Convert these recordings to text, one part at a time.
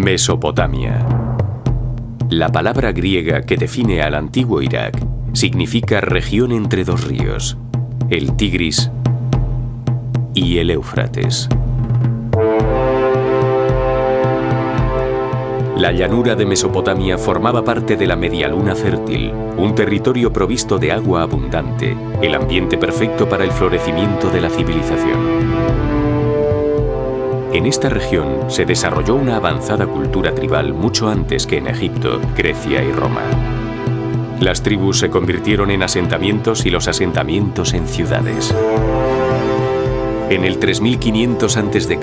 Mesopotamia. La palabra griega que define al antiguo Irak significa región entre dos ríos, el Tigris y el Éufrates. La llanura de Mesopotamia formaba parte de la Medialuna Fértil, un territorio provisto de agua abundante, el ambiente perfecto para el florecimiento de la civilización. En esta región se desarrolló una avanzada cultura tribal mucho antes que en Egipto, Grecia y Roma. Las tribus se convirtieron en asentamientos y los asentamientos en ciudades. En el 3500 a.C.,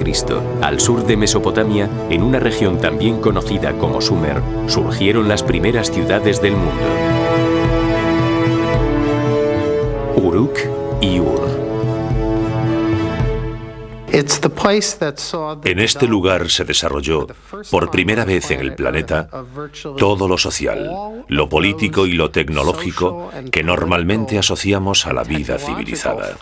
al sur de Mesopotamia, en una región también conocida como Sumer, surgieron las primeras ciudades del mundo: Uruk y Ur. En este lugar se desarrolló, por primera vez en el planeta, todo lo social, lo político y lo tecnológico que normalmente asociamos a la vida civilizada.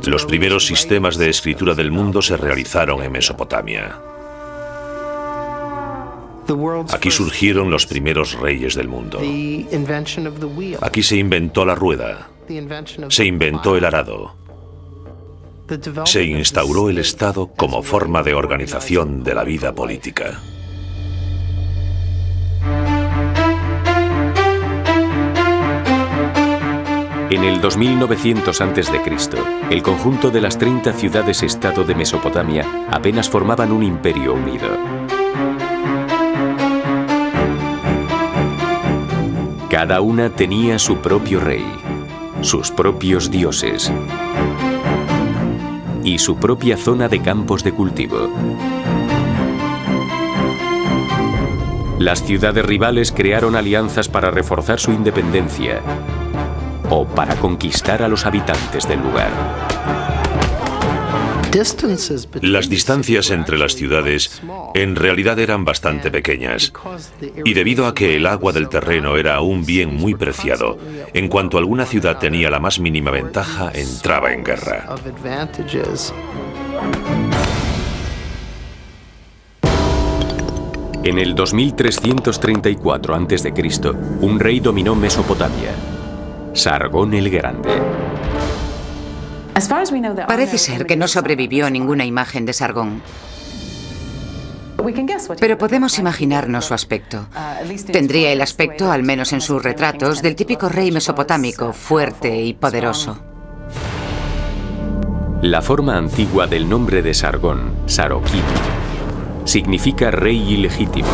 Los primeros sistemas de escritura del mundo se realizaron en Mesopotamia. Aquí surgieron los primeros reyes del mundo. Aquí se inventó la rueda, se inventó el arado, se instauró el Estado como forma de organización de la vida política. En el 2900 a.C., el conjunto de las 30 ciudades-estado de Mesopotamia apenas formaban un imperio unido. Cada una tenía su propio rey, sus propios dioses y su propia zona de campos de cultivo. Las ciudades rivales crearon alianzas para reforzar su independencia o para conquistar a los habitantes del lugar. Las distancias entre las ciudades en realidad eran bastante pequeñas, y debido a que el agua del terreno era un bien muy preciado, en cuanto alguna ciudad tenía la más mínima ventaja, entraba en guerra. En el 2334 a.C., un rey dominó Mesopotamia, Sargón el Grande. Parece ser que no sobrevivió ninguna imagen de Sargón, pero podemos imaginarnos su aspecto. Tendría el aspecto, al menos en sus retratos, del típico rey mesopotámico, fuerte y poderoso. La forma antigua del nombre de Sargón, Saroquín, significa rey ilegítimo.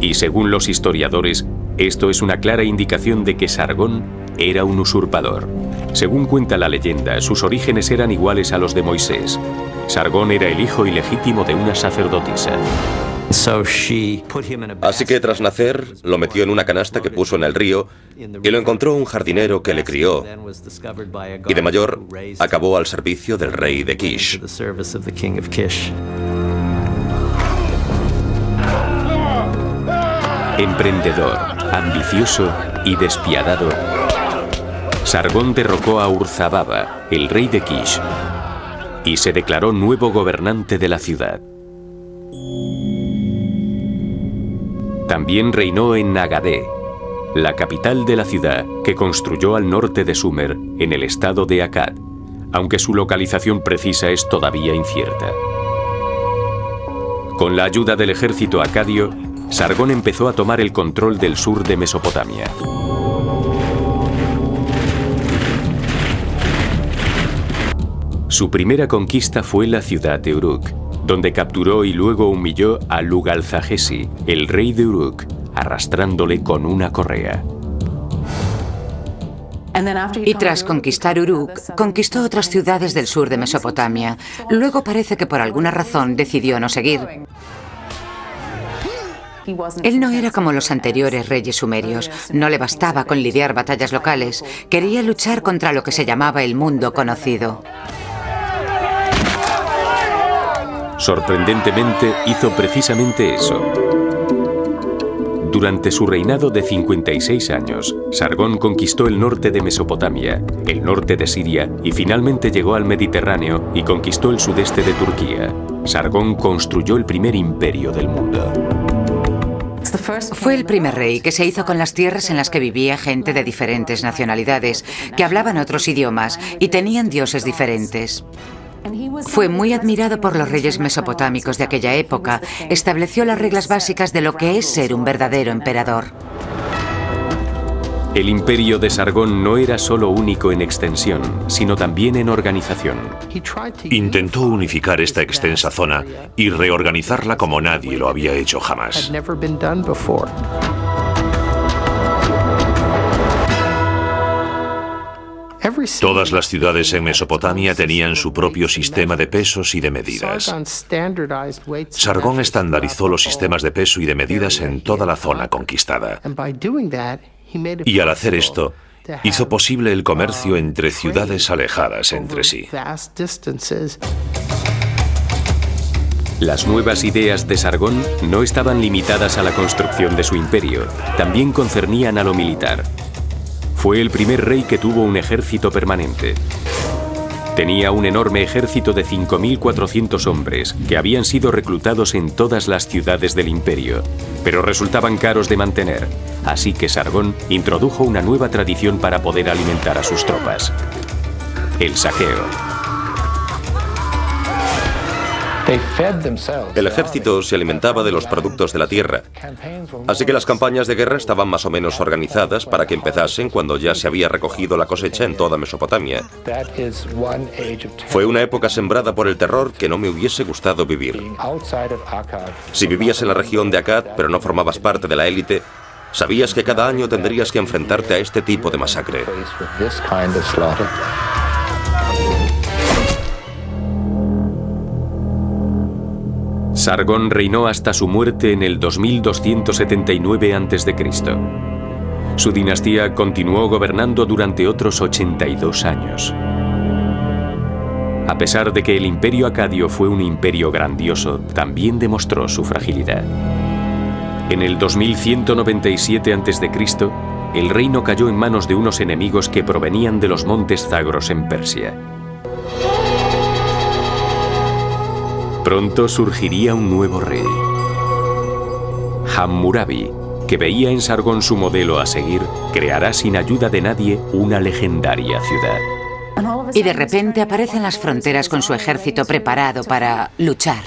Y según los historiadores, esto es una clara indicación de que Sargón era un usurpador. Según cuenta la leyenda, sus orígenes eran iguales a los de Moisés. Sargón era el hijo ilegítimo de una sacerdotisa. Así que tras nacer, lo metió en una canasta que puso en el río y lo encontró un jardinero que le crió. Y de mayor, acabó al servicio del rey de Kish. Emprendedor, ambicioso y despiadado, Sargón derrocó a Urzababa, el rey de Kish, y se declaró nuevo gobernante de la ciudad. También reinó en Nagadé, la capital de la ciudad que construyó al norte de Sumer, en el estado de Akkad, aunque su localización precisa es todavía incierta. Con la ayuda del ejército acadio, Sargón empezó a tomar el control del sur de Mesopotamia. Su primera conquista fue la ciudad de Uruk, donde capturó y luego humilló a Lugalzagesi, el rey de Uruk, arrastrándole con una correa. Y tras conquistar Uruk, conquistó otras ciudades del sur de Mesopotamia. Luego parece que por alguna razón decidió no seguir. Él no era como los anteriores reyes sumerios. No le bastaba con lidiar batallas locales. Quería luchar contra lo que se llamaba el mundo conocido. Sorprendentemente, hizo precisamente eso. Durante su reinado de 56 años, Sargón conquistó el norte de Mesopotamia, el norte de Siria y finalmente llegó al Mediterráneo y conquistó el sudeste de Turquía. Sargón construyó el primer imperio del mundo. Fue el primer rey que se hizo con las tierras en las que vivía gente de diferentes nacionalidades, que hablaban otros idiomas y tenían dioses diferentes. Fue muy admirado por los reyes mesopotámicos de aquella época. Estableció las reglas básicas de lo que es ser un verdadero emperador. El imperio de Sargón no era solo único en extensión, sino también en organización. Intentó unificar esta extensa zona y reorganizarla como nadie lo había hecho jamás. Todas las ciudades en Mesopotamia tenían su propio sistema de pesos y de medidas. Sargón estandarizó los sistemas de peso y de medidas en toda la zona conquistada. Y al hacer esto, hizo posible el comercio entre ciudades alejadas entre sí. Las nuevas ideas de Sargón no estaban limitadas a la construcción de su imperio, también concernían a lo militar. Fue el primer rey que tuvo un ejército permanente. Tenía un enorme ejército de 5.400 hombres que habían sido reclutados en todas las ciudades del imperio, pero resultaban caros de mantener, así que Sargón introdujo una nueva tradición para poder alimentar a sus tropas: el saqueo. El ejército se alimentaba de los productos de la tierra, así que las campañas de guerra estaban más o menos organizadas para que empezasen cuando ya se había recogido la cosecha en toda Mesopotamia. Fue una época sembrada por el terror que no me hubiese gustado vivir. Si vivías en la región de Akkad, pero no formabas parte de la élite, sabías que cada año tendrías que enfrentarte a este tipo de masacre. Sargón reinó hasta su muerte en el 2279 a.C. Su dinastía continuó gobernando durante otros 82 años. A pesar de que el imperio acadio fue un imperio grandioso, también demostró su fragilidad. En el 2197 a.C., el reino cayó en manos de unos enemigos que provenían de los montes Zagros en Persia. Pronto surgiría un nuevo rey, Hammurabi, que veía en Sargón su modelo a seguir, creará sin ayuda de nadie una legendaria ciudad. Y de repente aparece en las fronteras con su ejército preparado para luchar.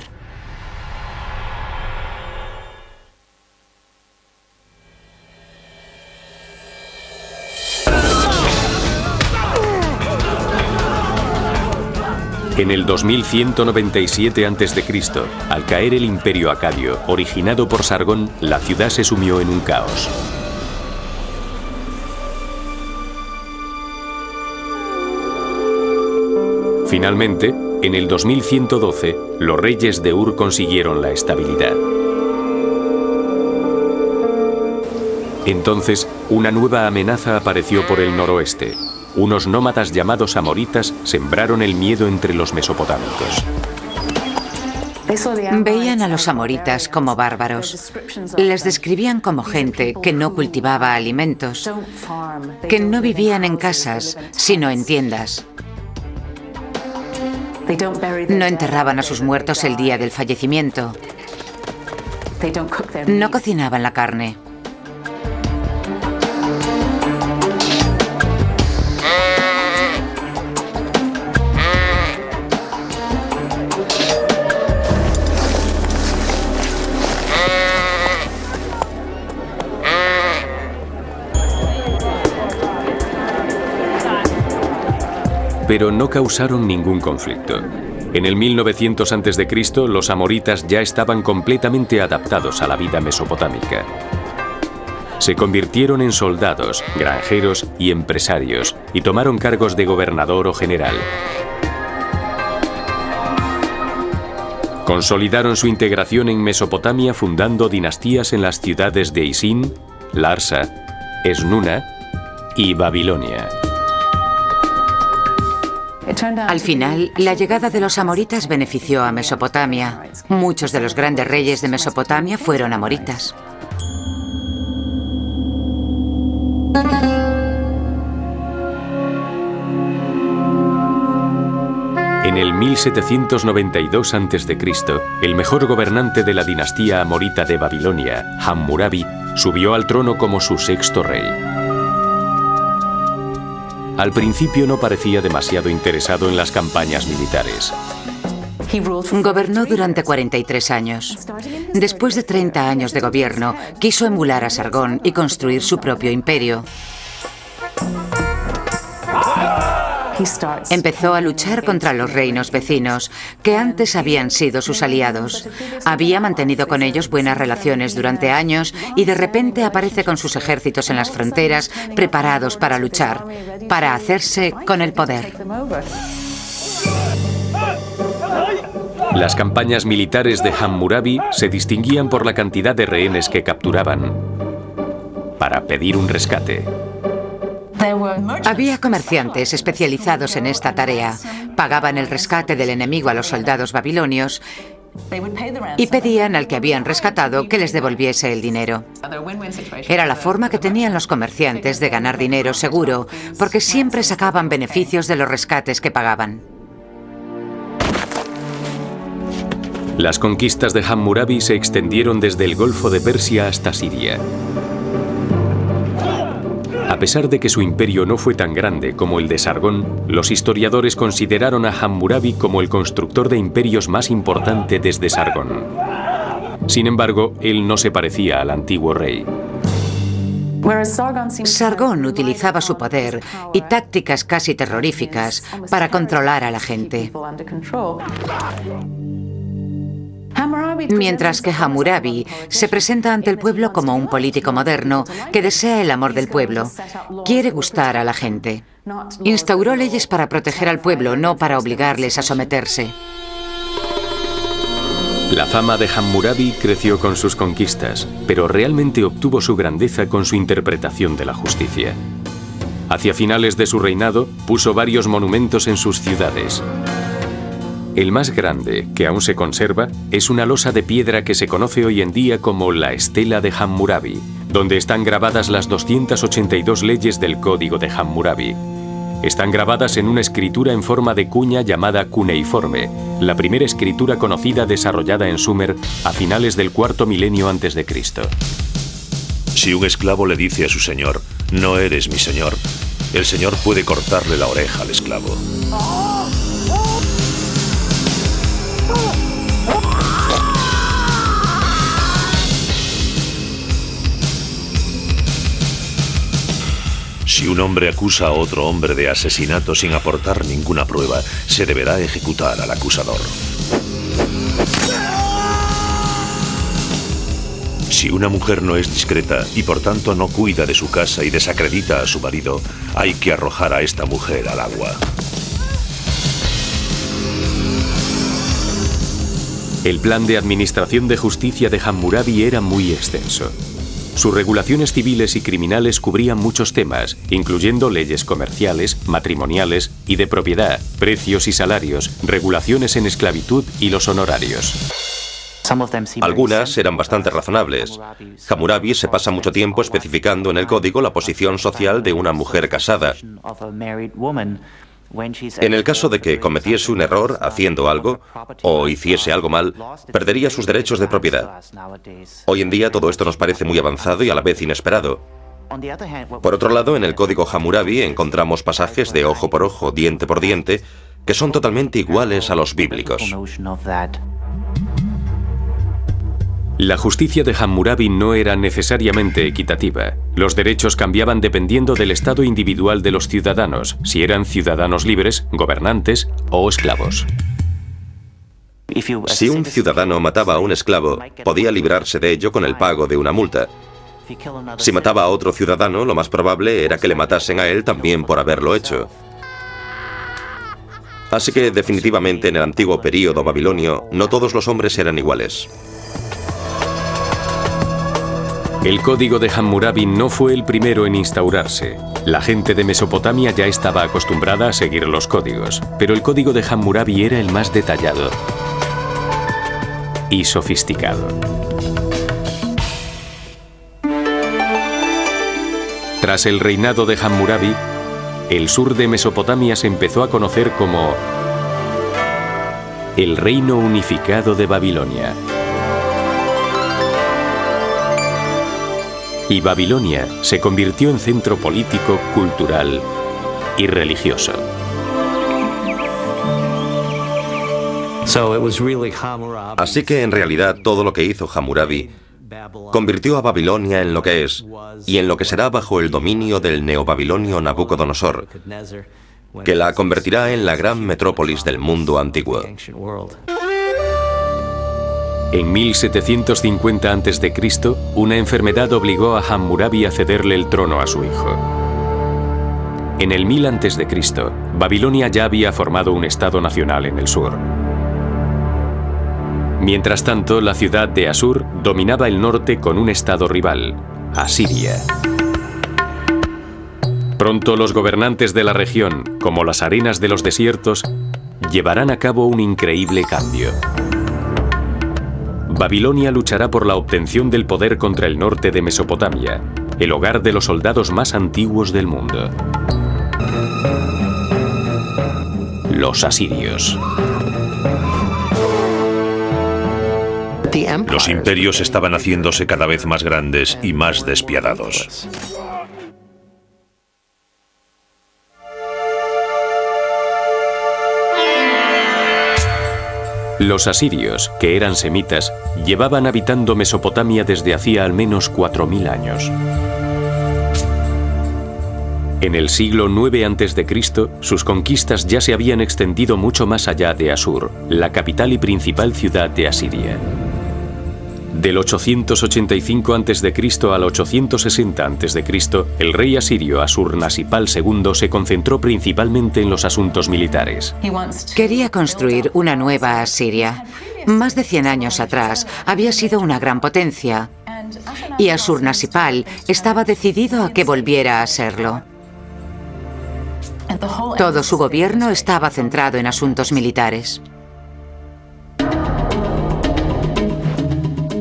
En el 2197 a.C., al caer el imperio acadio, originado por Sargón, la ciudad se sumió en un caos. Finalmente, en el 2112, los reyes de Ur consiguieron la estabilidad. Entonces, una nueva amenaza apareció por el noroeste. Unos nómadas llamados amoritas sembraron el miedo entre los mesopotámicos. Veían a los amoritas como bárbaros. Les describían como gente que no cultivaba alimentos, que no vivían en casas, sino en tiendas. No enterraban a sus muertos el día del fallecimiento. No cocinaban la carne. Pero no causaron ningún conflicto. En el 1900 a.C., los amoritas ya estaban completamente adaptados a la vida mesopotámica. Se convirtieron en soldados, granjeros y empresarios, y tomaron cargos de gobernador o general. Consolidaron su integración en Mesopotamia fundando dinastías en las ciudades de Isin, Larsa, Esnuna y Babilonia. Al final, la llegada de los amoritas benefició a Mesopotamia. Muchos de los grandes reyes de Mesopotamia fueron amoritas. En el 1792 a.C., el mejor gobernante de la dinastía amorita de Babilonia, Hammurabi, subió al trono como su sexto rey. Al principio no parecía demasiado interesado en las campañas militares. Gobernó durante 43 años. Después de 30 años de gobierno, quiso emular a Sargón y construir su propio imperio. Empezó a luchar contra los reinos vecinos, que antes habían sido sus aliados. Había mantenido con ellos buenas relaciones durante años y de repente aparece con sus ejércitos en las fronteras, preparados para luchar, para hacerse con el poder. Las campañas militares de Hammurabi se distinguían por la cantidad de rehenes que capturaban para pedir un rescate. Había comerciantes especializados en esta tarea. Pagaban el rescate del enemigo a los soldados babilonios y pedían al que habían rescatado que les devolviese el dinero. Era la forma que tenían los comerciantes de ganar dinero seguro, porque siempre sacaban beneficios de los rescates que pagaban. Las conquistas de Hammurabi se extendieron desde el Golfo de Persia hasta Siria. A pesar de que su imperio no fue tan grande como el de Sargón, los historiadores consideraron a Hammurabi como el constructor de imperios más importante desde Sargón. Sin embargo, él no se parecía al antiguo rey. Sargón utilizaba su poder y tácticas casi terroríficas para controlar a la gente. Mientras que Hammurabi se presenta ante el pueblo como un político moderno que desea el amor del pueblo, quiere gustar a la gente. Instauró leyes para proteger al pueblo, no para obligarles a someterse. La fama de Hammurabi creció con sus conquistas, pero realmente obtuvo su grandeza con su interpretación de la justicia. Hacia finales de su reinado, puso varios monumentos en sus ciudades. El más grande, que aún se conserva, es una losa de piedra que se conoce hoy en día como la Estela de Hammurabi, donde están grabadas las 282 leyes del Código de Hammurabi. Están grabadas en una escritura en forma de cuña llamada cuneiforme, la primera escritura conocida desarrollada en Sumer a finales del cuarto milenio antes de Cristo. Si un esclavo le dice a su señor, "No eres mi señor", el señor puede cortarle la oreja al esclavo. Si un hombre acusa a otro hombre de asesinato sin aportar ninguna prueba, se deberá ejecutar al acusador. Si una mujer no es discreta y por tanto no cuida de su casa y desacredita a su marido, hay que arrojar a esta mujer al agua. El plan de administración de justicia de Hammurabi era muy extenso. Sus regulaciones civiles y criminales cubrían muchos temas, incluyendo leyes comerciales, matrimoniales y de propiedad, precios y salarios, regulaciones en esclavitud y los honorarios. Algunas eran bastante razonables. Hammurabi se pasa mucho tiempo especificando en el código la posición social de una mujer casada. En el caso de que cometiese un error haciendo algo o hiciese algo mal, perdería sus derechos de propiedad. Hoy en día todo esto nos parece muy avanzado y a la vez inesperado. Por otro lado, en el código Hammurabi encontramos pasajes de ojo por ojo, diente por diente, que son totalmente iguales a los bíblicos. La justicia de Hammurabi no era necesariamente equitativa. Los derechos cambiaban dependiendo del estado individual de los ciudadanos, si eran ciudadanos libres, gobernantes o esclavos. Si un ciudadano mataba a un esclavo, podía librarse de ello con el pago de una multa. Si mataba a otro ciudadano, lo más probable era que le matasen a él también por haberlo hecho. Así que definitivamente en el antiguo período babilonio, no todos los hombres eran iguales. El código de Hammurabi no fue el primero en instaurarse. La gente de Mesopotamia ya estaba acostumbrada a seguir los códigos, pero el código de Hammurabi era el más detallado y sofisticado. Tras el reinado de Hammurabi, el sur de Mesopotamia se empezó a conocer como el Reino Unificado de Babilonia. Y Babilonia se convirtió en centro político, cultural y religioso. Así que en realidad todo lo que hizo Hammurabi convirtió a Babilonia en lo que es y en lo que será bajo el dominio del neobabilonio Nabucodonosor, que la convertirá en la gran metrópolis del mundo antiguo. En 1750 a.C., una enfermedad obligó a Hammurabi a cederle el trono a su hijo. En el 1000 a.C., Babilonia ya había formado un estado nacional en el sur. Mientras tanto, la ciudad de Asur dominaba el norte con un estado rival, Asiria. Pronto los gobernantes de la región, como las arenas de los desiertos, llevarán a cabo un increíble cambio. Babilonia luchará por la obtención del poder contra el norte de Mesopotamia, el hogar de los soldados más antiguos del mundo. Los asirios. Los imperios estaban haciéndose cada vez más grandes y más despiadados. Los asirios, que eran semitas, llevaban habitando Mesopotamia desde hacía al menos 4000 años. En el siglo IX a.C., sus conquistas ya se habían extendido mucho más allá de Asur, la capital y principal ciudad de Asiria. Del 885 a.C. al 860 a.C., el rey asirio Asurnasipal II se concentró principalmente en los asuntos militares. Quería construir una nueva Asiria. Más de 100 años atrás había sido una gran potencia y Asurnasipal estaba decidido a que volviera a serlo. Todo su gobierno estaba centrado en asuntos militares.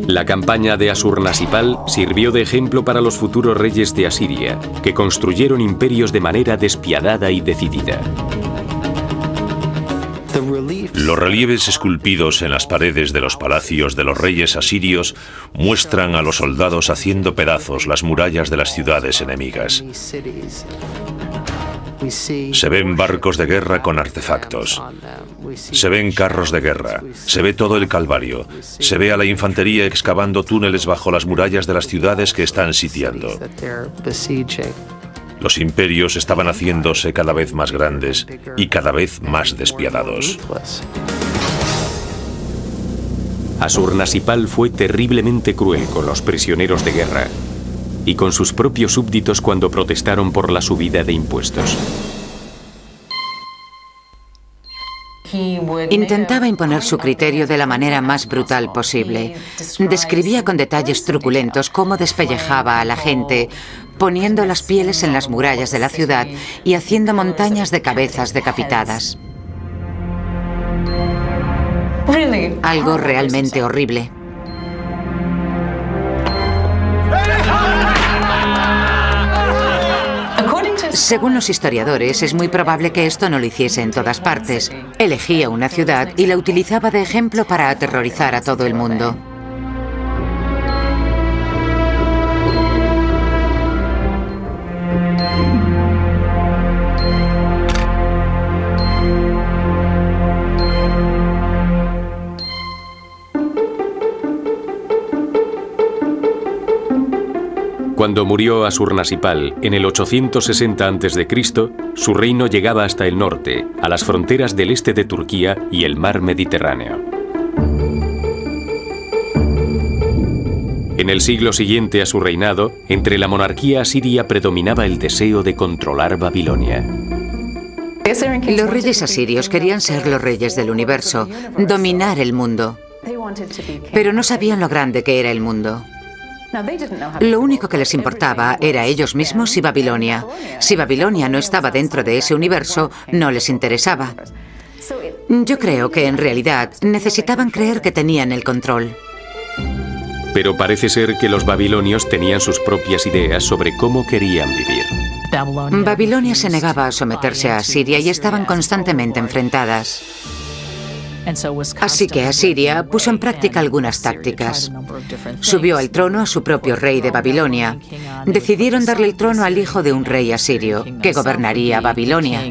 La campaña de Asurnasipal sirvió de ejemplo para los futuros reyes de Asiria, que construyeron imperios de manera despiadada y decidida. Los relieves esculpidos en las paredes de los palacios de los reyes asirios muestran a los soldados haciendo pedazos las murallas de las ciudades enemigas. Se ven barcos de guerra con artefactos. Se ven carros de guerra. Se ve todo el calvario. Se ve a la infantería excavando túneles bajo las murallas de las ciudades que están sitiando. Los imperios estaban haciéndose cada vez más grandes y cada vez más despiadados. Asurnasipal fue terriblemente cruel con los prisioneros de guerra y con sus propios súbditos cuando protestaron por la subida de impuestos. Intentaba imponer su criterio de la manera más brutal posible. Describía con detalles truculentos cómo despellejaba a la gente, poniendo las pieles en las murallas de la ciudad y haciendo montañas de cabezas decapitadas. Algo realmente horrible. Según los historiadores, es muy probable que esto no lo hiciese en todas partes. Elegía una ciudad y la utilizaba de ejemplo para aterrorizar a todo el mundo. Cuando murió Asurnasipal en el 860 a.C., su reino llegaba hasta el norte, a las fronteras del este de Turquía y el mar Mediterráneo. En el siglo siguiente a su reinado, entre la monarquía asiria predominaba el deseo de controlar Babilonia. Los reyes asirios querían ser los reyes del universo, dominar el mundo, pero no sabían lo grande que era el mundo. Lo único que les importaba era ellos mismos y Babilonia. Si Babilonia no estaba dentro de ese universo, no les interesaba. Yo creo que en realidad necesitaban creer que tenían el control. Pero parece ser que los babilonios tenían sus propias ideas sobre cómo querían vivir. Babilonia se negaba a someterse a Asiria y estaban constantemente enfrentadas. Así que Asiria puso en práctica algunas tácticas. Subió al trono a su propio rey de Babilonia. Decidieron darle el trono al hijo de un rey asirio, que gobernaría Babilonia.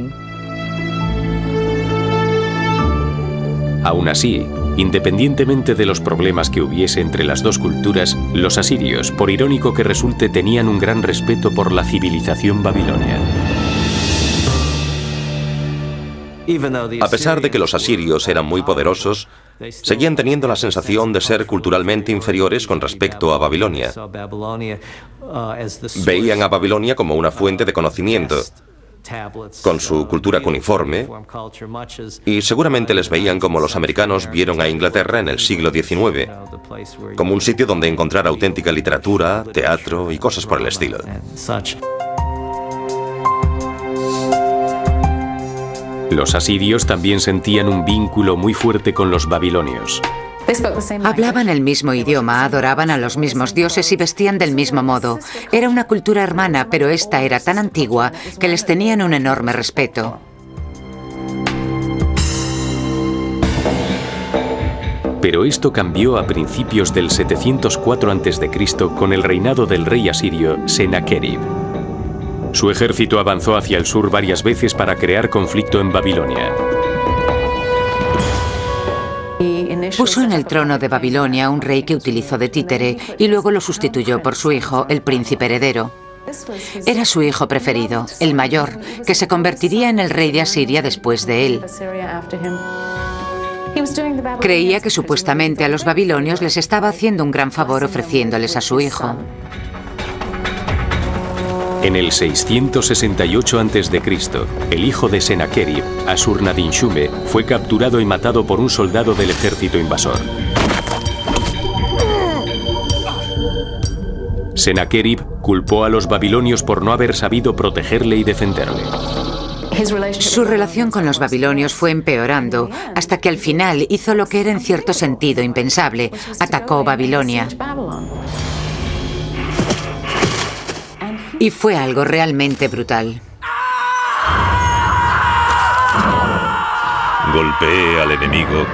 Aún así, independientemente de los problemas que hubiese entre las dos culturas, los asirios, por irónico que resulte, tenían un gran respeto por la civilización babilonia. A pesar de que los asirios eran muy poderosos, seguían teniendo la sensación de ser culturalmente inferiores con respecto a Babilonia. Veían a Babilonia como una fuente de conocimiento, con su cultura cuneiforme, y seguramente les veían como los americanos vieron a Inglaterra en el siglo XIX, como un sitio donde encontrar auténtica literatura, teatro y cosas por el estilo. Los asirios también sentían un vínculo muy fuerte con los babilonios. Hablaban el mismo idioma, adoraban a los mismos dioses y vestían del mismo modo. Era una cultura hermana, pero esta era tan antigua que les tenían un enorme respeto. Pero esto cambió a principios del 704 a.C. con el reinado del rey asirio Sennacherib. Su ejército avanzó hacia el sur varias veces para crear conflicto en Babilonia. Puso en el trono de Babilonia un rey que utilizó de títere y luego lo sustituyó por su hijo, el príncipe heredero. Era su hijo preferido, el mayor, que se convertiría en el rey de Asiria después de él. Creía que supuestamente a los babilonios les estaba haciendo un gran favor ofreciéndoles a su hijo. En el 668 a.C., el hijo de Sennacherib, Ashur-nadin-shum, fue capturado y matado por un soldado del ejército invasor. Sennacherib culpó a los babilonios por no haber sabido protegerle y defenderle. Su relación con los babilonios fue empeorando hasta que al final hizo lo que era en cierto sentido impensable: atacó Babilonia. Y fue algo realmente brutal. Golpeé al enemigo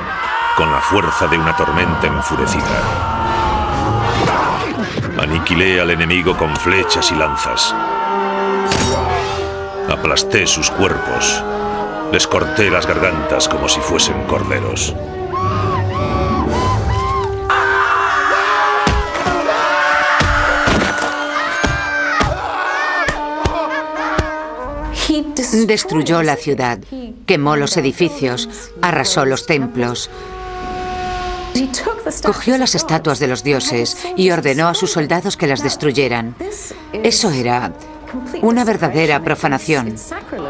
con la fuerza de una tormenta enfurecida. Aniquilé al enemigo con flechas y lanzas. Aplasté sus cuerpos. Les corté las gargantas como si fuesen corderos. Destruyó la ciudad, quemó los edificios, arrasó los templos, cogió las estatuas de los dioses y ordenó a sus soldados que las destruyeran. Eso era una verdadera profanación,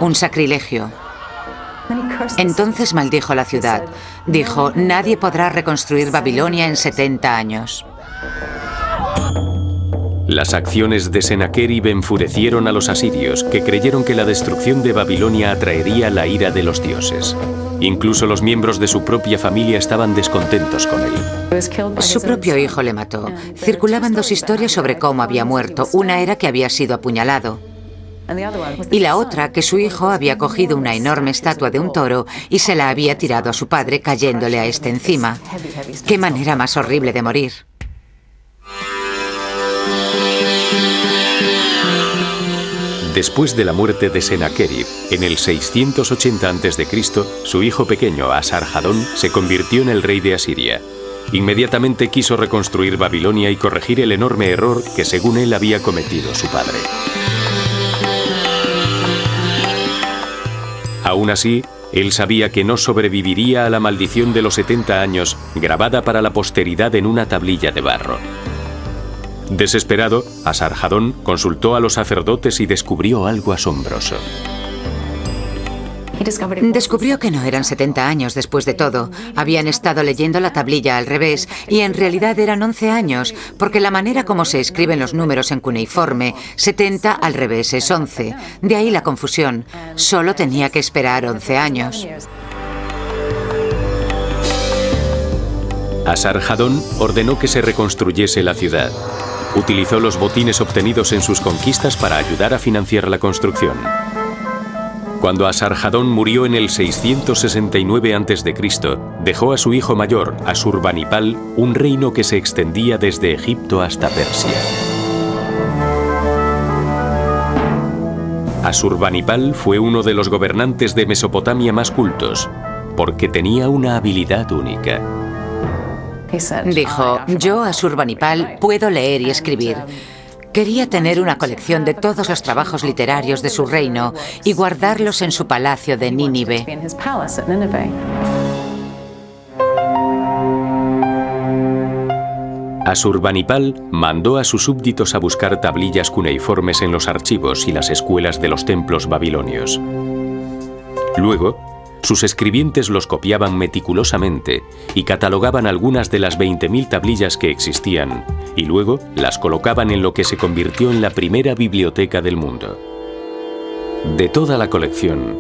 un sacrilegio. Entonces maldijo la ciudad. Dijo: nadie podrá reconstruir Babilonia en 70 años. Las acciones de Sennacherib enfurecieron a los asirios, que creyeron que la destrucción de Babilonia atraería la ira de los dioses. Incluso los miembros de su propia familia estaban descontentos con él. Su propio hijo le mató. Circulaban dos historias sobre cómo había muerto. Una era que había sido apuñalado, y la otra que su hijo había cogido una enorme estatua de un toro y se la había tirado a su padre, cayéndole a este encima. ¡Qué manera más horrible de morir! Después de la muerte de Sennacherib, en el 680 a.C., su hijo pequeño, Asarjadón, se convirtió en el rey de Asiria. Inmediatamente quiso reconstruir Babilonia y corregir el enorme error que, según él, había cometido su padre. Aún así, él sabía que no sobreviviría a la maldición de los 70 años, grabada para la posteridad en una tablilla de barro. Desesperado, Asarjadón consultó a los sacerdotes y descubrió algo asombroso. Descubrió que no eran 70 años después de todo. Habían estado leyendo la tablilla al revés y en realidad eran 11 años, porque la manera como se escriben los números en cuneiforme, 70 al revés es 11. De ahí la confusión. Solo tenía que esperar 11 años. Asarhadón ordenó que se reconstruyese la ciudad. Utilizó los botines obtenidos en sus conquistas para ayudar a financiar la construcción. Cuando Asarhadón murió en el 669 a.C., dejó a su hijo mayor, Asurbanipal, un reino que se extendía desde Egipto hasta Persia. Asurbanipal fue uno de los gobernantes de Mesopotamia más cultos, porque tenía una habilidad única. Dijo, yo, Asurbanipal, puedo leer y escribir. Quería tener una colección de todos los trabajos literarios de su reino y guardarlos en su palacio de Nínive. Asurbanipal mandó a sus súbditos a buscar tablillas cuneiformes en los archivos y las escuelas de los templos babilonios. Luego, sus escribientes los copiaban meticulosamente y catalogaban algunas de las 20.000 tablillas que existían, y luego las colocaban en lo que se convirtió en la primera biblioteca del mundo. De toda la colección,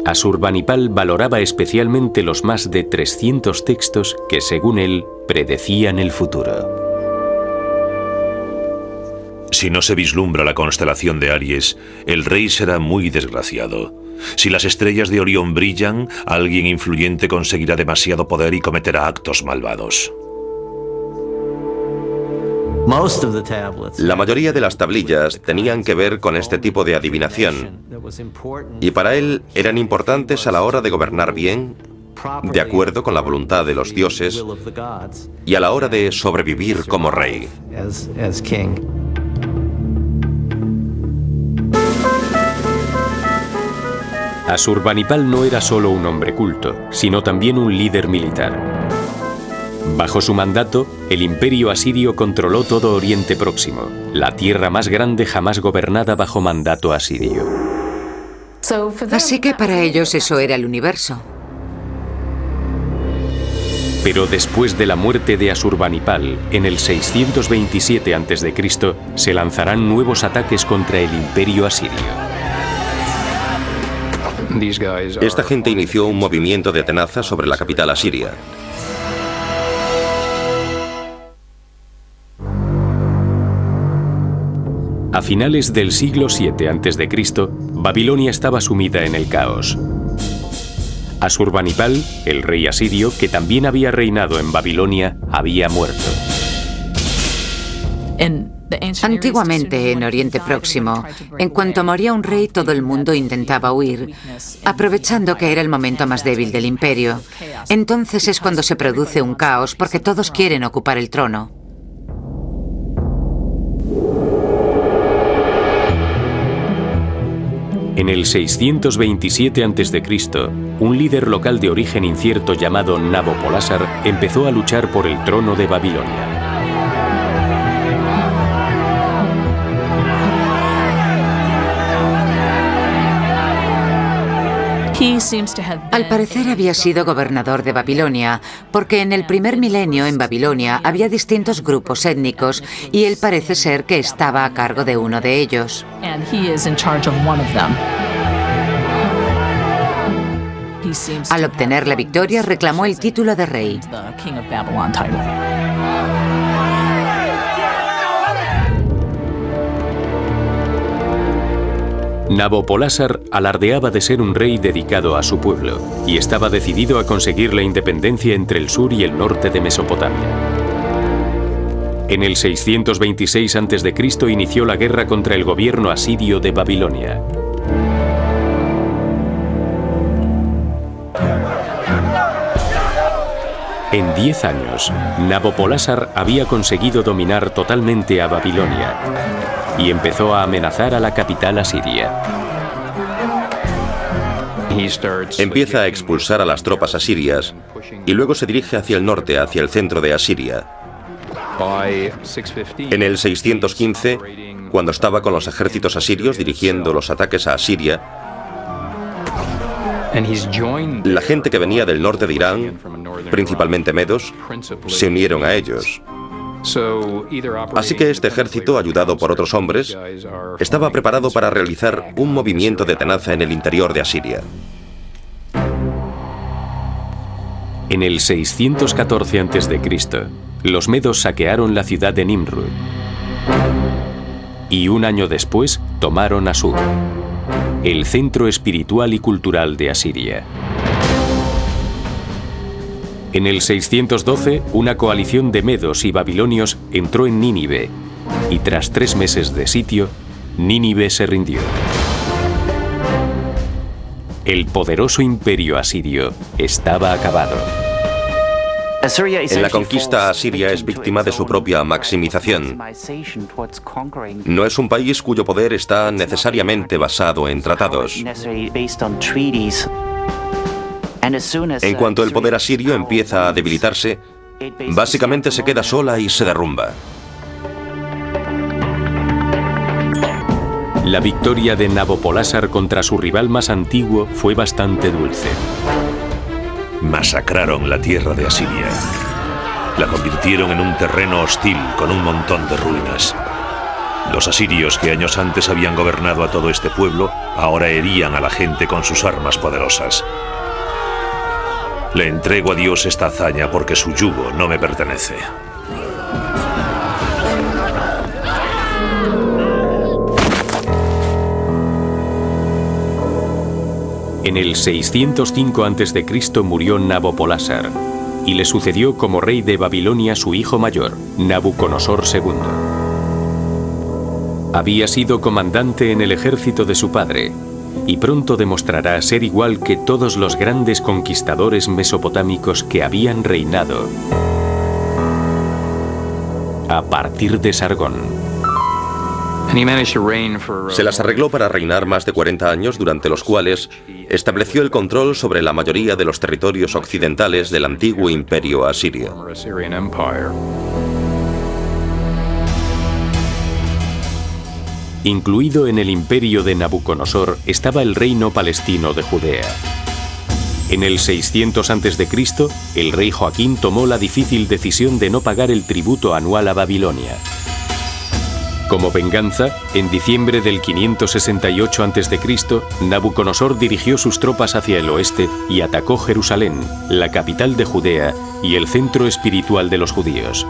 Asurbanipal valoraba especialmente los más de 300 textos que, según él, predecían el futuro. Si no se vislumbra la constelación de Aries, el rey será muy desgraciado. Si las estrellas de Orión brillan, alguien influyente conseguirá demasiado poder y cometerá actos malvados. La mayoría de las tablillas tenían que ver con este tipo de adivinación, y para él eran importantes a la hora de gobernar bien, de acuerdo con la voluntad de los dioses, y a la hora de sobrevivir como rey. Asurbanipal no era solo un hombre culto, sino también un líder militar. Bajo su mandato, el imperio asirio controló todo Oriente Próximo, la tierra más grande jamás gobernada bajo mandato asirio. Así que para ellos eso era el universo. Pero después de la muerte de Asurbanipal, en el 627 a.C., se lanzarán nuevos ataques contra el imperio asirio. Esta gente inició un movimiento de tenaza sobre la capital asiria. A finales del siglo VII a.C., Babilonia estaba sumida en el caos. Asurbanipal, el rey asirio, que también había reinado en Babilonia, había muerto. Antiguamente, en Oriente Próximo, en cuanto moría un rey, todo el mundo intentaba huir, aprovechando que era el momento más débil del imperio. Entonces es cuando se produce un caos, porque todos quieren ocupar el trono. En el 627 a.C., un líder local de origen incierto llamado Nabopolásar empezó a luchar por el trono de Babilonia. Al parecer había sido gobernador de Babilonia, porque en el primer milenio en Babilonia había distintos grupos étnicos y él parece ser que estaba a cargo de uno de ellos. Al obtener la victoria, reclamó el título de rey. Nabopolásar alardeaba de ser un rey dedicado a su pueblo y estaba decidido a conseguir la independencia entre el sur y el norte de Mesopotamia. En el 626 a.C. inició la guerra contra el gobierno asirio de Babilonia. En 10 años, Nabopolásar había conseguido dominar totalmente a Babilonia y empezó a amenazar a la capital asiria. Empieza a expulsar a las tropas asirias y luego se dirige hacia el norte, hacia el centro de Asiria. En el 615, cuando estaba con los ejércitos asirios dirigiendo los ataques a Asiria, la gente que venía del norte de Irán, principalmente medos, se unieron a ellos. Así que este ejército, ayudado por otros hombres, estaba preparado para realizar un movimiento de tenaza en el interior de Asiria. En el 614 a.C., los medos saquearon la ciudad de Nimrud y un año después tomaron Asur, el centro espiritual y cultural de Asiria. En el 612, una coalición de medos y babilonios entró en Nínive y tras 3 meses de sitio, Nínive se rindió. El poderoso imperio asirio estaba acabado. En la conquista, Asiria es víctima de su propia maximización. No es un país cuyo poder está necesariamente basado en tratados. En cuanto el poder asirio empieza a debilitarse, básicamente se queda sola y se derrumba. La victoria de Nabopolásar contra su rival más antiguo fue bastante dulce. Masacraron la tierra de Asiria. La convirtieron en un terreno hostil con un montón de ruinas. Los asirios que años antes habían gobernado a todo este pueblo, ahora herían a la gente con sus armas poderosas. Le entrego a Dios esta hazaña porque su yugo no me pertenece. En el 605 a.C. murió Nabopolásar y le sucedió como rey de Babilonia su hijo mayor, Nabucodonosor II. Había sido comandante en el ejército de su padre y pronto demostrará ser igual que todos los grandes conquistadores mesopotámicos que habían reinado a partir de Sargón. Se las arregló para reinar más de 40 años, durante los cuales estableció el control sobre la mayoría de los territorios occidentales del antiguo imperio asirio. Incluido en el imperio de Nabucodonosor estaba el reino palestino de Judea. En el 600 a.C., el rey Joaquín tomó la difícil decisión de no pagar el tributo anual a Babilonia. Como venganza, en diciembre del 568 a.C., Nabucodonosor dirigió sus tropas hacia el oeste y atacó Jerusalén, la capital de Judea y el centro espiritual de los judíos.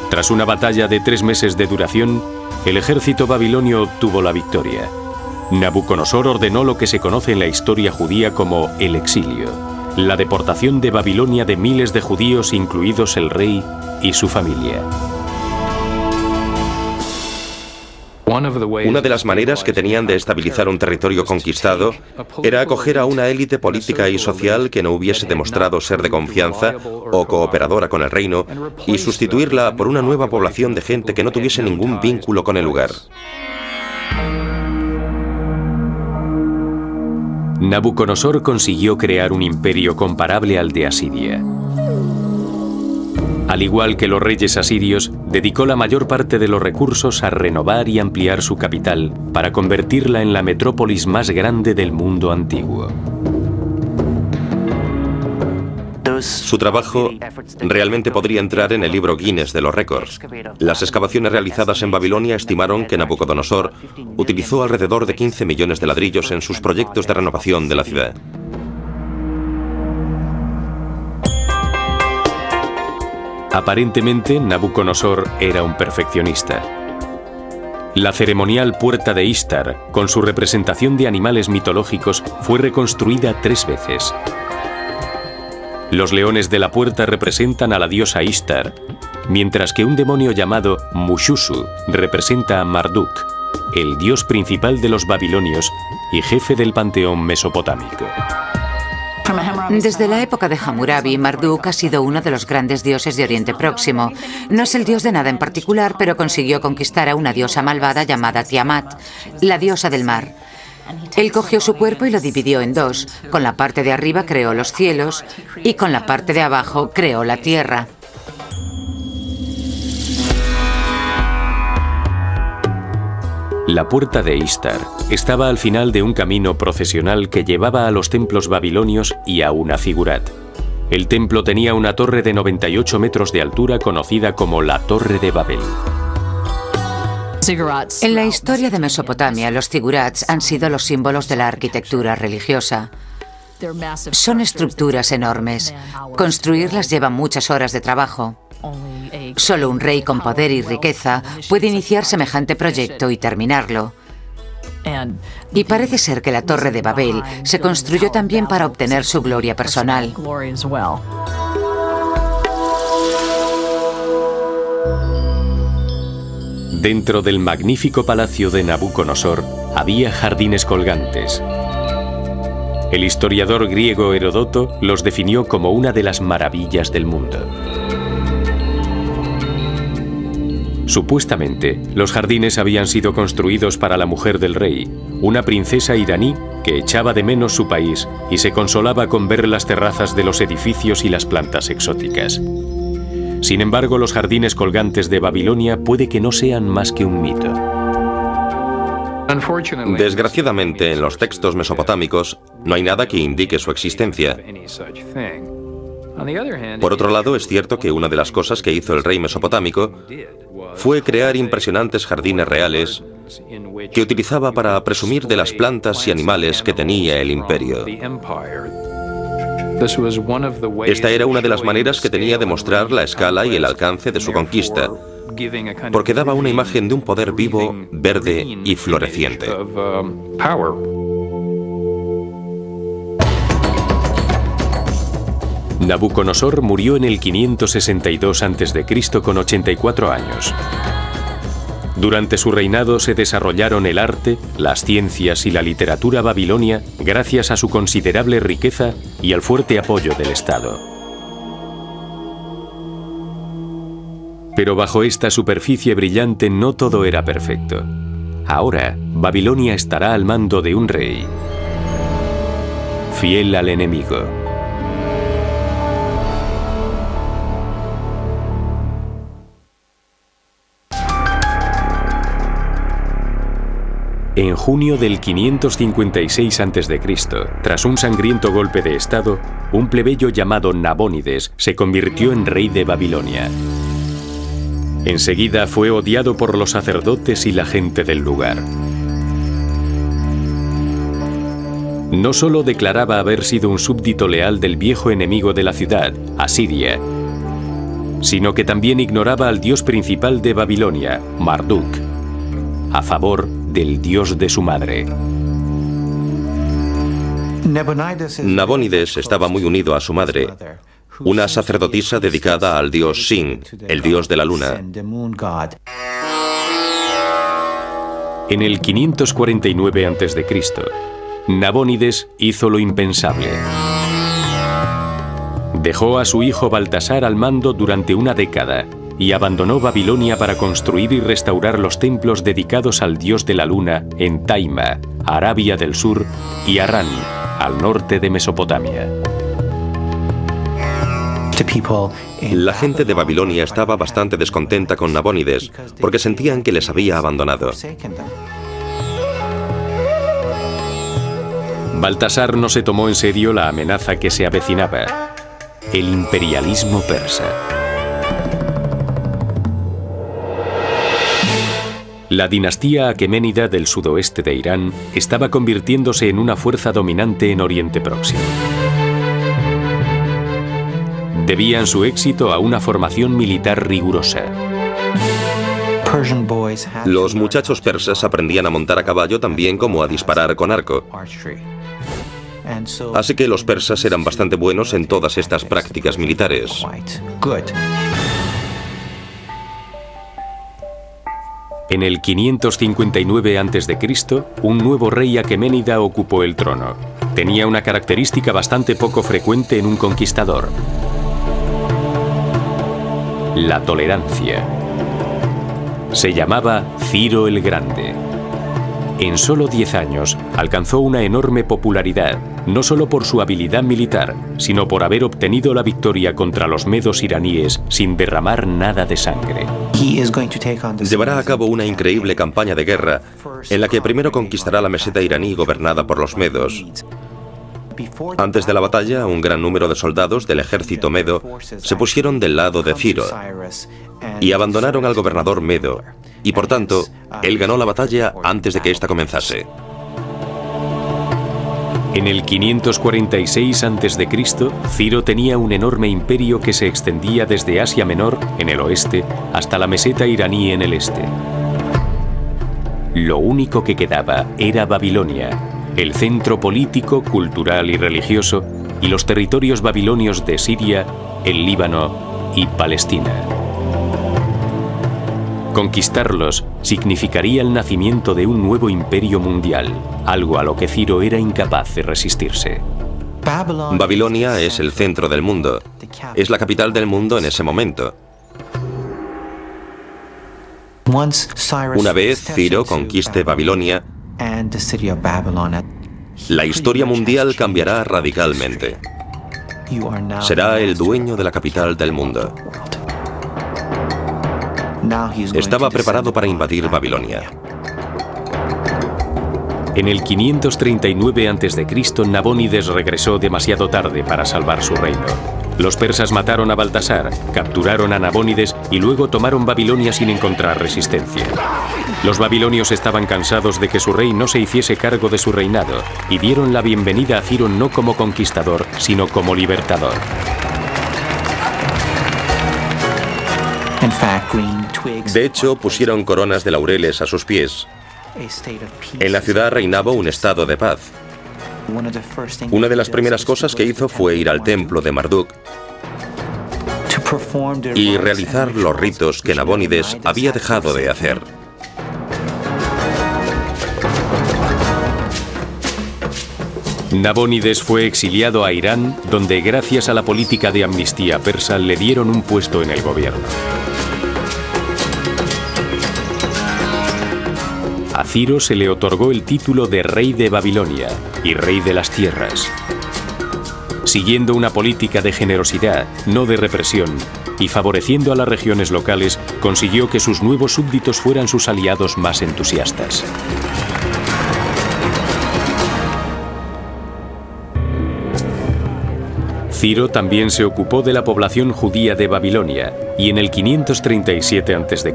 Tras una batalla de 3 meses de duración, el ejército babilonio obtuvo la victoria. Nabucodonosor ordenó lo que se conoce en la historia judía como el exilio, la deportación de Babilonia de miles de judíos, incluidos el rey y su familia. Una de las maneras que tenían de estabilizar un territorio conquistado era acoger a una élite política y social que no hubiese demostrado ser de confianza o cooperadora con el reino y sustituirla por una nueva población de gente que no tuviese ningún vínculo con el lugar. Nabucodonosor consiguió crear un imperio comparable al de Asiria. Al igual que los reyes asirios, dedicó la mayor parte de los recursos a renovar y ampliar su capital para convertirla en la metrópolis más grande del mundo antiguo. Su trabajo realmente podría entrar en el libro Guinness de los récords. Las excavaciones realizadas en Babilonia estimaron que Nabucodonosor utilizó alrededor de 15 millones de ladrillos en sus proyectos de renovación de la ciudad. Aparentemente, Nabucodonosor era un perfeccionista. La ceremonial Puerta de Ishtar, con su representación de animales mitológicos, fue reconstruida 3 veces. Los leones de la puerta representan a la diosa Ishtar, mientras que un demonio llamado Mushushu representa a Marduk, el dios principal de los babilonios y jefe del panteón mesopotámico. Desde la época de Hammurabi, Marduk ha sido uno de los grandes dioses de Oriente Próximo. No es el dios de nada en particular, pero consiguió conquistar a una diosa malvada llamada Tiamat, la diosa del mar. Él cogió su cuerpo y lo dividió en 2. Con la parte de arriba creó los cielos y con la parte de abajo creó la tierra. La Puerta de Ishtar estaba al final de un camino procesional que llevaba a los templos babilonios y a una zigurat. El templo tenía una torre de 98 metros de altura conocida como la Torre de Babel. En la historia de Mesopotamia, los zigurats han sido los símbolos de la arquitectura religiosa. Son estructuras enormes. Construirlas lleva muchas horas de trabajo. Solo un rey con poder y riqueza puede iniciar semejante proyecto y terminarlo. Y parece ser que la Torre de Babel se construyó también para obtener su gloria personal. Dentro del magnífico palacio de Nabucodonosor había jardines colgantes. El historiador griego Heródoto los definió como una de las maravillas del mundo. Supuestamente, los jardines habían sido construidos para la mujer del rey, una princesa iraní que echaba de menos su país y se consolaba con ver las terrazas de los edificios y las plantas exóticas. Sin embargo, los jardines colgantes de Babilonia puede que no sean más que un mito. Desgraciadamente, en los textos mesopotámicos no hay nada que indique su existencia. Por otro lado, es cierto que una de las cosas que hizo el rey mesopotámico fue crear impresionantes jardines reales que utilizaba para presumir de las plantas y animales que tenía el imperio. Esta era una de las maneras que tenía de mostrar la escala y el alcance de su conquista, porque daba una imagen de un poder vivo, verde y floreciente. Nabucodonosor murió en el 562 a.C. con 84 años. Durante su reinado se desarrollaron el arte, las ciencias y la literatura babilonia gracias a su considerable riqueza y al fuerte apoyo del Estado. Pero bajo esta superficie brillante no todo era perfecto. Ahora, Babilonia estará al mando de un rey, fiel al enemigo. En junio del 556 a.C., tras un sangriento golpe de estado, un plebeyo llamado Nabónides se convirtió en rey de Babilonia. Enseguida fue odiado por los sacerdotes y la gente del lugar. No solo declaraba haber sido un súbdito leal del viejo enemigo de la ciudad, Asiria, sino que también ignoraba al dios principal de Babilonia, Marduk, a favor del dios de su madre. Nabónides estaba muy unido a su madre, una sacerdotisa dedicada al dios Sin, el dios de la luna. En el 549 a.C., Nabónides hizo lo impensable. Dejó a su hijo Baltasar al mando durante una década y abandonó Babilonia para construir y restaurar los templos dedicados al dios de la luna en Taima, Arabia del Sur, y Harán, al norte de Mesopotamia. La gente de Babilonia estaba bastante descontenta con Nabónides porque sentían que les había abandonado. Baltasar no se tomó en serio la amenaza que se avecinaba: el imperialismo persa. La dinastía aqueménida del sudoeste de Irán estaba convirtiéndose en una fuerza dominante en Oriente Próximo. Debían su éxito a una formación militar rigurosa. Los muchachos persas aprendían a montar a caballo también como a disparar con arco. Así que los persas eran bastante buenos en todas estas prácticas militares. En el 559 a.C., un nuevo rey aqueménida ocupó el trono. Tenía una característica bastante poco frecuente en un conquistador: la tolerancia. Se llamaba Ciro el Grande. En solo 10 años alcanzó una enorme popularidad, no solo por su habilidad militar, sino por haber obtenido la victoria contra los medos iraníes sin derramar nada de sangre. Llevará a cabo una increíble campaña de guerra en la que primero conquistará la meseta iraní gobernada por los medos. Antes de la batalla, un gran número de soldados del ejército medo se pusieron del lado de Ciro y abandonaron al gobernador medo, y por tanto, él ganó la batalla antes de que ésta comenzase. En el 546 a.C., Ciro tenía un enorme imperio que se extendía desde Asia Menor, en el oeste, hasta la meseta iraní en el este. Lo único que quedaba era Babilonia, el centro político, cultural y religioso, y los territorios babilonios de Siria, el Líbano y Palestina. Conquistarlos significaría el nacimiento de un nuevo imperio mundial, algo a lo que Ciro era incapaz de resistirse. Babilonia es el centro del mundo. Es la capital del mundo en ese momento. Una vez Ciro conquiste Babilonia, la historia mundial cambiará radicalmente. Será el dueño de la capital del mundo. Estaba preparado para invadir Babilonia. En el 539 a.C., Nabónides regresó demasiado tarde para salvar su reino. Los persas mataron a Baltasar, capturaron a Nabónides y luego tomaron Babilonia sin encontrar resistencia. Los babilonios estaban cansados de que su rey no se hiciese cargo de su reinado y dieron la bienvenida a Ciro no como conquistador, sino como libertador. De hecho, pusieron coronas de laureles a sus pies. En la ciudad reinaba un estado de paz. Una de las primeras cosas que hizo fue ir al templo de Marduk y realizar los ritos que Nabónides había dejado de hacer. Nabónides fue exiliado a Irán, donde gracias a la política de amnistía persa le dieron un puesto en el gobierno. A Ciro se le otorgó el título de rey de Babilonia y rey de las tierras. Siguiendo una política de generosidad, no de represión, y favoreciendo a las regiones locales, consiguió que sus nuevos súbditos fueran sus aliados más entusiastas. Ciro también se ocupó de la población judía de Babilonia y en el 537 a.C.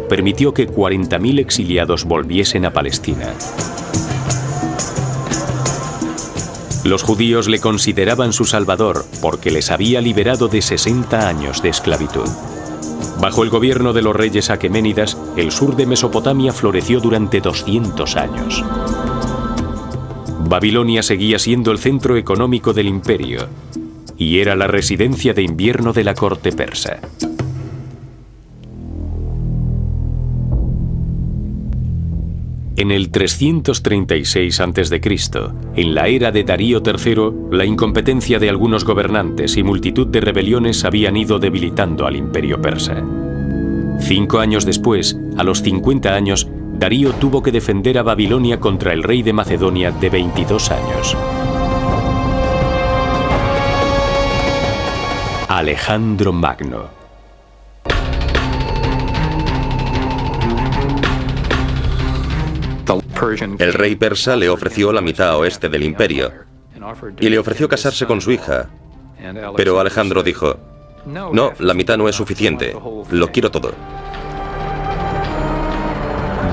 permitió que 40.000 exiliados volviesen a Palestina. Los judíos le consideraban su salvador porque les había liberado de 60 años de esclavitud. Bajo el gobierno de los reyes aqueménidas, el sur de Mesopotamia floreció durante 200 años. Babilonia seguía siendo el centro económico del imperio y era la residencia de invierno de la corte persa. En el 336 a.C., en la era de Darío III, la incompetencia de algunos gobernantes y multitud de rebeliones habían ido debilitando al imperio persa. 5 años después, a los 50 años, Darío tuvo que defender a Babilonia contra el rey de Macedonia de 22 años. Alejandro Magno. El rey persa le ofreció la mitad oeste del imperio y le ofreció casarse con su hija. Pero Alejandro dijo: no, la mitad no es suficiente, lo quiero todo.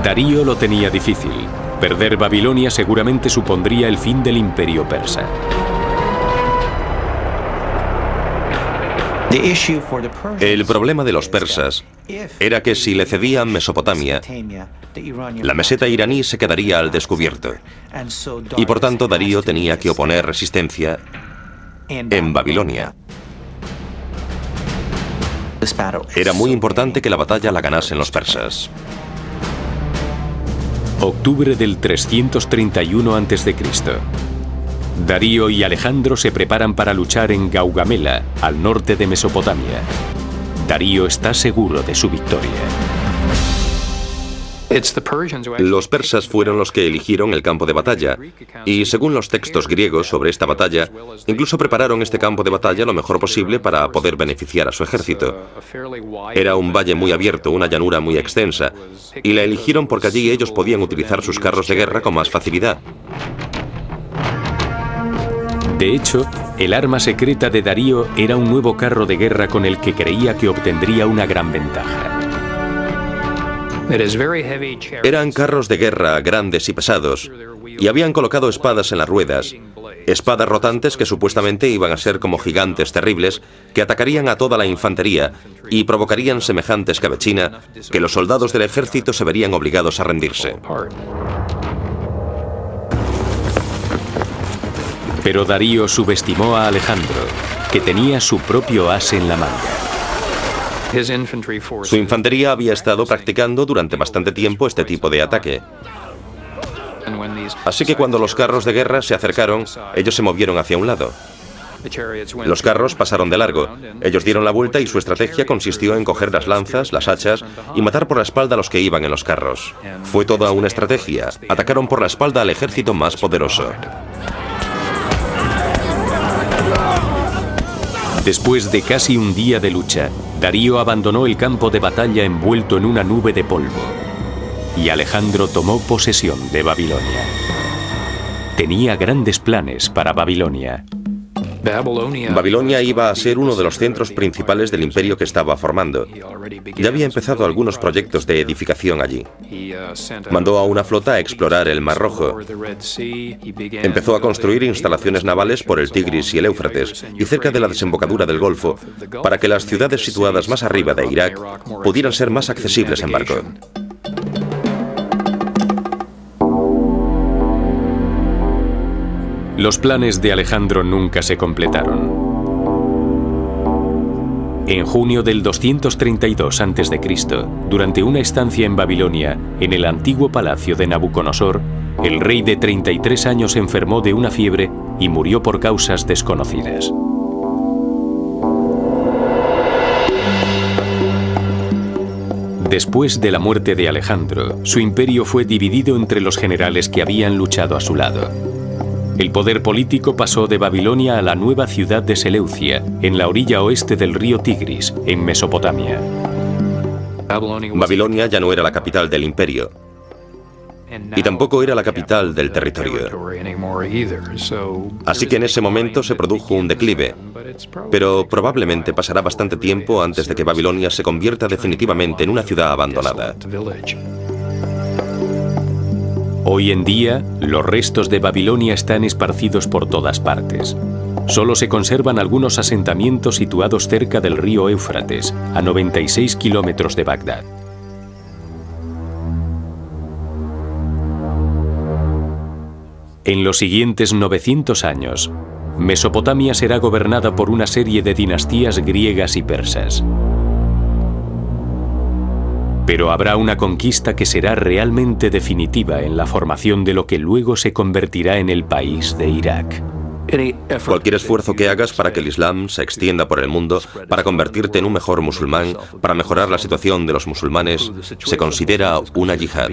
Darío lo tenía difícil. Perder Babilonia seguramente supondría el fin del imperio persa. El problema de los persas era que si le cedían Mesopotamia, la meseta iraní se quedaría al descubierto. Y por tanto Darío tenía que oponer resistencia en Babilonia. Era muy importante que la batalla la ganasen los persas. Octubre del 331 a.C. Darío y Alejandro se preparan para luchar en Gaugamela, al norte de Mesopotamia. Darío está seguro de su victoria. Los persas fueron los que eligieron el campo de batalla, y según los textos griegos sobre esta batalla, incluso prepararon este campo de batalla lo mejor posible para poder beneficiar a su ejército. Era un valle muy abierto, una llanura muy extensa, y la eligieron porque allí ellos podían utilizar sus carros de guerra con más facilidad. De hecho, el arma secreta de Darío era un nuevo carro de guerra con el que creía que obtendría una gran ventaja. Eran carros de guerra grandes y pesados, y habían colocado espadas en las ruedas, Espadas rotantes que supuestamente iban a ser como gigantes terribles que atacarían a toda la infantería y provocarían semejante escabechina que los soldados del ejército se verían obligados a rendirse. Pero Darío subestimó a Alejandro, que tenía su propio as en la manga. Su infantería había estado practicando durante bastante tiempo este tipo de ataque. Así que cuando los carros de guerra se acercaron, ellos se movieron hacia un lado. Los carros pasaron de largo. Ellos dieron la vuelta y su estrategia consistió en coger las lanzas, las hachas y matar por la espalda a los que iban en los carros. Fue toda una estrategia. Atacaron por la espalda al ejército más poderoso. Después de casi un día de lucha, Darío abandonó el campo de batalla envuelto en una nube de polvo. Y Alejandro tomó posesión de Babilonia. Tenía grandes planes para Babilonia. Babilonia iba a ser uno de los centros principales del imperio que estaba formando. Ya había empezado algunos proyectos de edificación allí. Mandó a una flota a explorar el Mar Rojo. Empezó a construir instalaciones navales por el Tigris y el Éufrates y cerca de la desembocadura del Golfo para que las ciudades situadas más arriba de Irak pudieran ser más accesibles en barco. Los planes de Alejandro nunca se completaron. En junio del 232 a.C., durante una estancia en Babilonia, en el antiguo palacio de Nabucodonosor, el rey de 33 años enfermó de una fiebre y murió por causas desconocidas. Después de la muerte de Alejandro, su imperio fue dividido entre los generales que habían luchado a su lado. El poder político pasó de Babilonia a la nueva ciudad de Seleucia, en la orilla oeste del río Tigris, en Mesopotamia. Babilonia ya no era la capital del imperio, y tampoco era la capital del territorio. Así que en ese momento se produjo un declive, pero probablemente pasará bastante tiempo antes de que Babilonia se convierta definitivamente en una ciudad abandonada. Hoy en día, los restos de Babilonia están esparcidos por todas partes. Solo se conservan algunos asentamientos situados cerca del río Éufrates, a 96 kilómetros de Bagdad. En los siguientes 900 años, Mesopotamia será gobernada por una serie de dinastías griegas y persas. Pero habrá una conquista que será realmente definitiva en la formación de lo que luego se convertirá en el país de Irak. Cualquier esfuerzo que hagas para que el Islam se extienda por el mundo, para convertirte en un mejor musulmán, para mejorar la situación de los musulmanes, se considera una yihad.